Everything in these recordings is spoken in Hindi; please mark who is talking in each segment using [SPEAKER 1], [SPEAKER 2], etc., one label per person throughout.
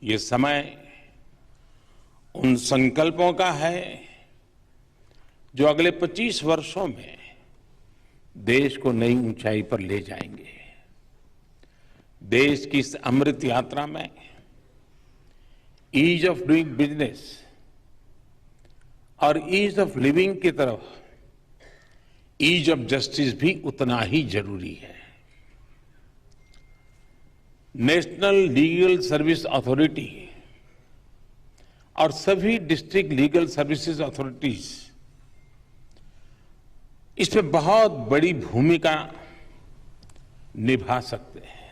[SPEAKER 1] ये समय उन संकल्पों का है जो अगले 25 वर्षों में देश को नई ऊंचाई पर ले जाएंगे। देश की इस अमृत यात्रा में ईज ऑफ डूइंग बिजनेस और ईज ऑफ लिविंग की तरफ ईज ऑफ जस्टिस भी उतना ही जरूरी है। नेशनल लीगल सर्विस अथॉरिटी और सभी डिस्ट्रिक्ट लीगल सर्विसेज अथॉरिटीज इसमें बहुत बड़ी भूमिका निभा सकते हैं।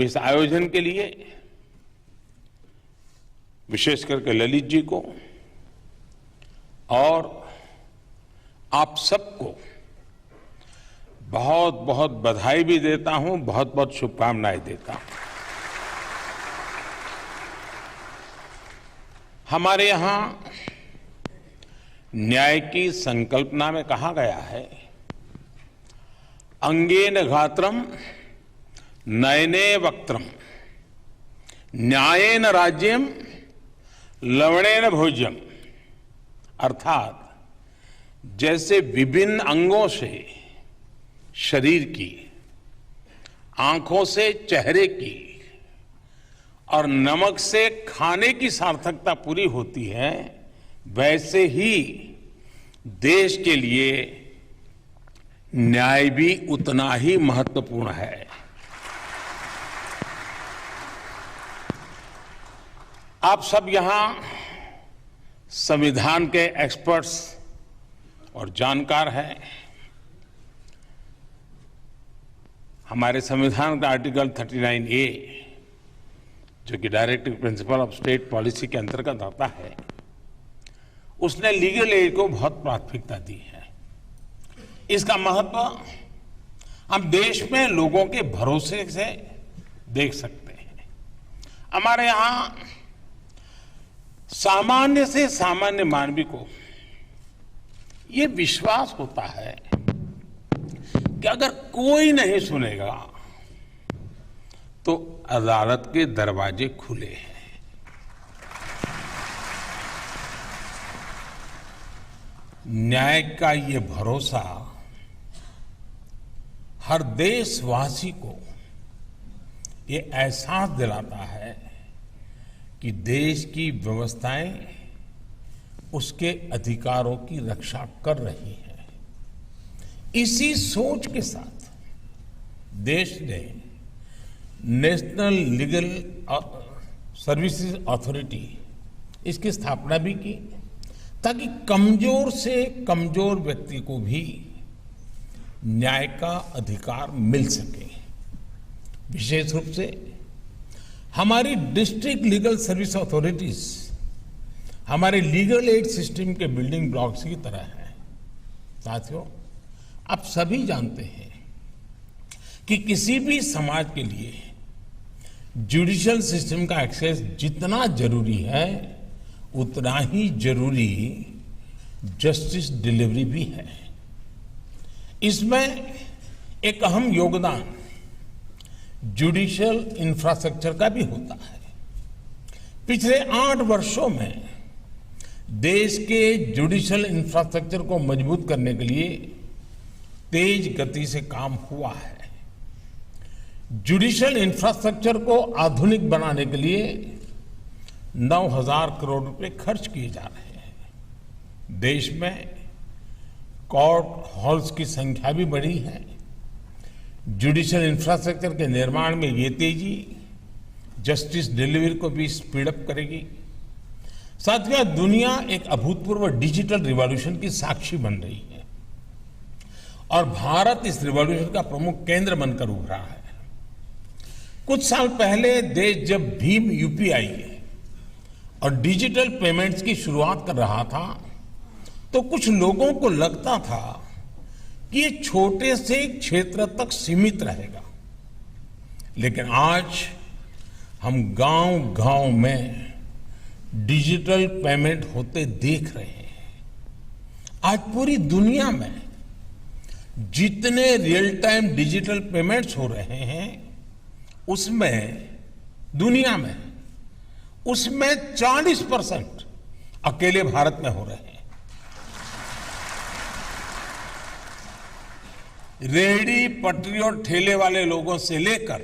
[SPEAKER 1] इस आयोजन के लिए विशेष करके ललित जी को और आप सबको बहुत बहुत बधाई भी देता हूं, बहुत बहुत शुभकामनाएं देता हूं। हमारे यहां न्याय की संकल्पना में कहा गया है, अंगेन घात्रम नयने वक्त्रम न्यायेन राज्यम लवणेन भोज्यम। अर्थात जैसे विभिन्न अंगों से शरीर की, आंखों से चेहरे की और नमक से खाने की सार्थकता पूरी होती है, वैसे ही देश के लिए न्याय भी उतना ही महत्वपूर्ण है। आप सब यहां संविधान के एक्सपर्ट्स और जानकार हैं। हमारे संविधान का आर्टिकल 39A जो कि directive principle of state policy के अंतर्गत आता है, उसने लीगल एड को बहुत प्राथमिकता दी है। इसका महत्व हम देश में लोगों के भरोसे से देख सकते हैं। हमारे यहां सामान्य से सामान्य मानवी को ये विश्वास होता है कि अगर कोई नहीं सुनेगा तो अदालत के दरवाजे खुले हैं। न्याय का ये भरोसा हर देशवासी को ये एहसास दिलाता है कि देश की व्यवस्थाएं उसके अधिकारों की रक्षा कर रही हैं। इसी सोच के साथ देश ने नेशनल लीगल सर्विसेज अथॉरिटी इसकी स्थापना भी की, ताकि कमजोर से कमजोर व्यक्ति को भी न्याय का अधिकार मिल सके। विशेष रूप से हमारी डिस्ट्रिक्ट लीगल सर्विस अथॉरिटीज हमारे लीगल एड सिस्टम के बिल्डिंग ब्लॉक्स की तरह है। साथियों, आप सभी जानते हैं कि किसी भी समाज के लिए जुडिशियल सिस्टम का एक्सेस जितना जरूरी है, उतना ही जरूरी जस्टिस डिलीवरी भी है। इसमें एक अहम योगदान जुडिशियल इंफ्रास्ट्रक्चर का भी होता है। पिछले 8 वर्षों में देश के जुडिशियल इंफ्रास्ट्रक्चर को मजबूत करने के लिए तेज गति से काम हुआ है। जुडिशियल इंफ्रास्ट्रक्चर को आधुनिक बनाने के लिए 9,000 करोड़ रुपए खर्च किए जा रहे हैं। देश में कोर्ट हॉल्स की संख्या भी बढ़ी है। जुडिशियल इंफ्रास्ट्रक्चर के निर्माण में ये तेजी जस्टिस डिलीवरी को भी स्पीड अप करेगी। साथियों, दुनिया एक अभूतपूर्व डिजिटल रिवॉल्यूशन की साक्षी बन रही है और भारत इस रिवॉल्यूशन का प्रमुख केंद्र बनकर उभरा है। कुछ साल पहले देश जब भीम यूपीआई और डिजिटल पेमेंट्स की शुरुआत कर रहा था, तो कुछ लोगों को लगता था कि ये छोटे से क्षेत्र तक सीमित रहेगा। लेकिन आज हम गांव-गांव में डिजिटल पेमेंट होते देख रहे हैं। आज पूरी दुनिया में जितने रियल टाइम डिजिटल पेमेंट्स हो रहे हैं, उसमें दुनिया में, उसमें 40% अकेले भारत में हो रहे हैं। रेहड़ी पटरी और ठेले वाले लोगों से लेकर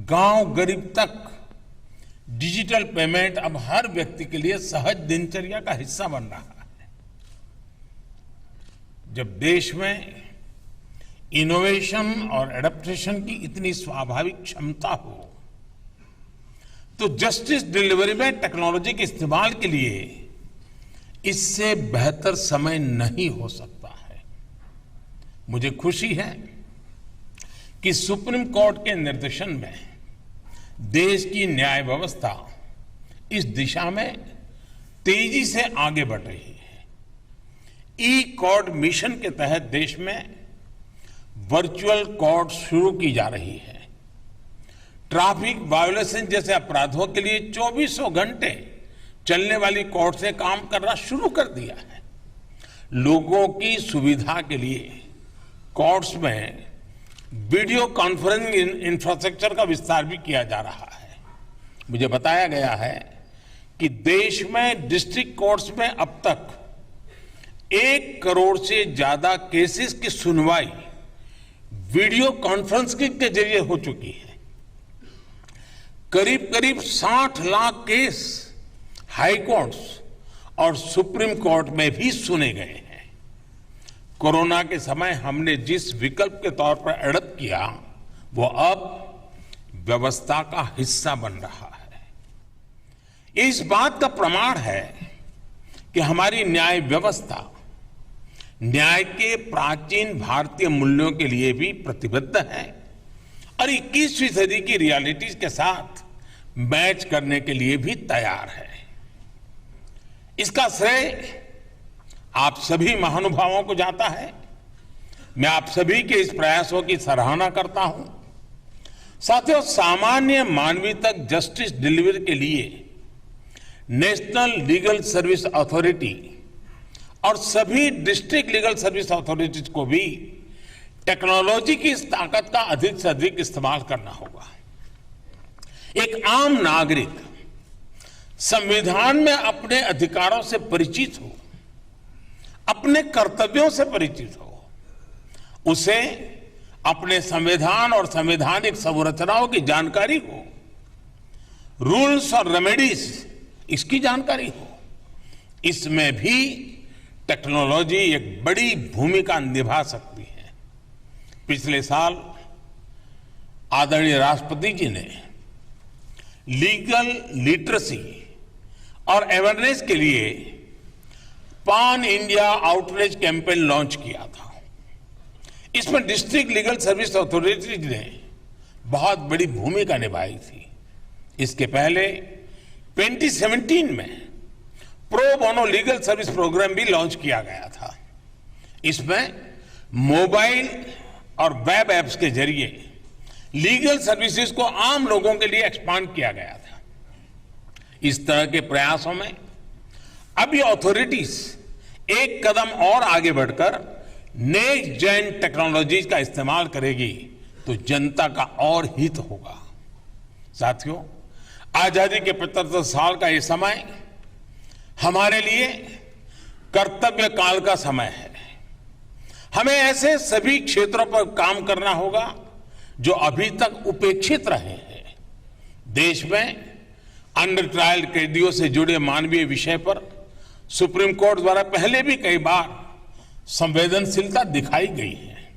[SPEAKER 1] गांव गरीब तक डिजिटल पेमेंट अब हर व्यक्ति के लिए सहज दिनचर्या का हिस्सा बन रहा है। जब देश में इनोवेशन और एडेप्टेशन की इतनी स्वाभाविक क्षमता हो, तो जस्टिस डिलीवरी में टेक्नोलॉजी के इस्तेमाल के लिए इससे बेहतर समय नहीं हो सकता है। मुझे खुशी है कि सुप्रीम कोर्ट के निर्देशन में देश की न्याय व्यवस्था इस दिशा में तेजी से आगे बढ़ रही है। ई कोर्ट मिशन के तहत देश में वर्चुअल कोर्ट शुरू की जा रही है। ट्रैफिक वायोलेशन जैसे अपराधों के लिए 24 घंटे चलने वाली कोर्ट से काम करना शुरू कर दिया है। लोगों की सुविधा के लिए कोर्ट्स में वीडियो कॉन्फ्रेंसिंग इंफ्रास्ट्रक्चर का विस्तार भी किया जा रहा है। मुझे बताया गया है कि देश में डिस्ट्रिक्ट कोर्ट्स में अब तक 1 करोड़ से ज्यादा केसेस की सुनवाई वीडियो कॉन्फ्रेंसिंग के जरिए हो चुकी है। करीब करीब 60 लाख केस हाई कोर्ट्स और सुप्रीम कोर्ट में भी सुने गए हैं। कोरोना के समय हमने जिस विकल्प के तौर पर एडप्ट किया, वो अब व्यवस्था का हिस्सा बन रहा है। ये इस बात का प्रमाण है कि हमारी न्याय व्यवस्था न्याय के प्राचीन भारतीय मूल्यों के लिए भी प्रतिबद्ध है और 21वीं सदी की रियलिटीज के साथ मैच करने के लिए भी तैयार है। इसका श्रेय आप सभी महानुभावों को जाता है। मैं आप सभी के इस प्रयासों की सराहना करता हूं। साथियों, सामान्य मानवीय तक जस्टिस डिलीवरी के लिए नेशनल लीगल सर्विस अथॉरिटी और सभी डिस्ट्रिक्ट लीगल सर्विस अथॉरिटीज को भी टेक्नोलॉजी की इस ताकत का अधिक से अधिक इस्तेमाल करना होगा। एक आम नागरिक संविधान में अपने अधिकारों से परिचित हो, अपने कर्तव्यों से परिचित हो, उसे अपने संविधान और संवैधानिक संरचनाओं की जानकारी हो, रूल्स और रेमेडीज इसकी जानकारी हो। इसमें भी टेक्नोलॉजी एक बड़ी भूमिका निभा सकती है। पिछले साल आदरणीय राष्ट्रपति जी ने लीगल लिटरेसी और अवेयरनेस के लिए पान इंडिया आउटरीच कैंपेन लॉन्च किया था। इसमें डिस्ट्रिक्ट लीगल सर्विस अथॉरिटीज ने बहुत बड़ी भूमिका निभाई थी। इसके पहले 2017 में pro bono legal service programme भी लॉन्च किया गया था। इसमें मोबाइल और वेब एप्स के जरिए लीगल सर्विसेज को आम लोगों के लिए एक्सपांड किया गया था। इस तरह के प्रयासों में अब ये अथॉरिटीज एक कदम और आगे बढ़कर नेक्स्ट जेन टेक्नोलॉजीज का इस्तेमाल करेगी तो जनता का और हित होगा। साथियों, आजादी के 75 साल का ये समय हमारे लिए कर्तव्य काल का समय है। हमें ऐसे सभी क्षेत्रों पर काम करना होगा जो अभी तक उपेक्षित रहे हैं। देश में अंडर ट्रायल कैदियों से जुड़े मानवीय विषय पर सुप्रीम कोर्ट द्वारा पहले भी कई बार संवेदनशीलता दिखाई गई है।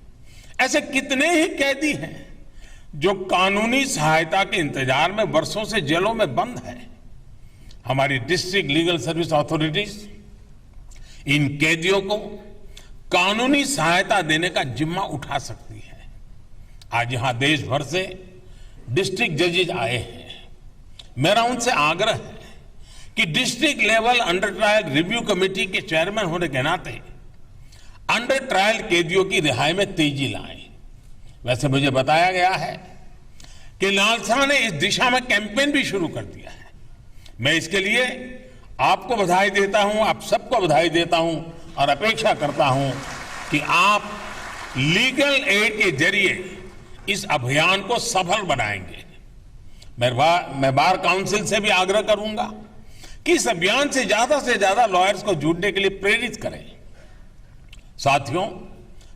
[SPEAKER 1] ऐसे कितने ही कैदी हैं जो कानूनी सहायता के इंतजार में वर्षों से जेलों में बंद है। हमारी डिस्ट्रिक्ट लीगल सर्विस अथॉरिटीज इन कैदियों को कानूनी सहायता देने का जिम्मा उठा सकती है। आज यहां देश भर से डिस्ट्रिक्ट जजेज आए हैं। मेरा उनसे आग्रह है कि district level under trial review committee के चेयरमैन होने के नाते अंडर ट्रायल कैदियों की रिहाई में तेजी लाएं। वैसे मुझे बताया गया है कि नालसा ने इस दिशा में कैंपेन भी शुरू कर दिया है। मैं इसके लिए आपको बधाई देता हूं, आप सबको बधाई देता हूं और अपेक्षा करता हूं कि आप लीगल एड के जरिए इस अभियान को सफल बनाएंगे। मैं बार काउंसिल से भी आग्रह करूंगा कि इस अभियान से ज्यादा लॉयर्स को जुड़ने के लिए प्रेरित करें। साथियों,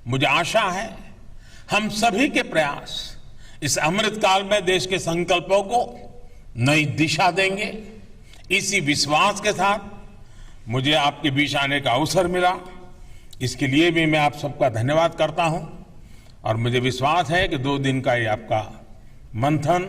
[SPEAKER 1] मुझे आशा है हम सभी के प्रयास इस अमृतकाल में देश के संकल्पों को नई दिशा देंगे। इसी विश्वास के साथ मुझे आपके बीच आने का अवसर मिला, इसके लिए भी मैं आप सबका धन्यवाद करता हूं और मुझे विश्वास है कि 2 दिन का ये आपका मंथन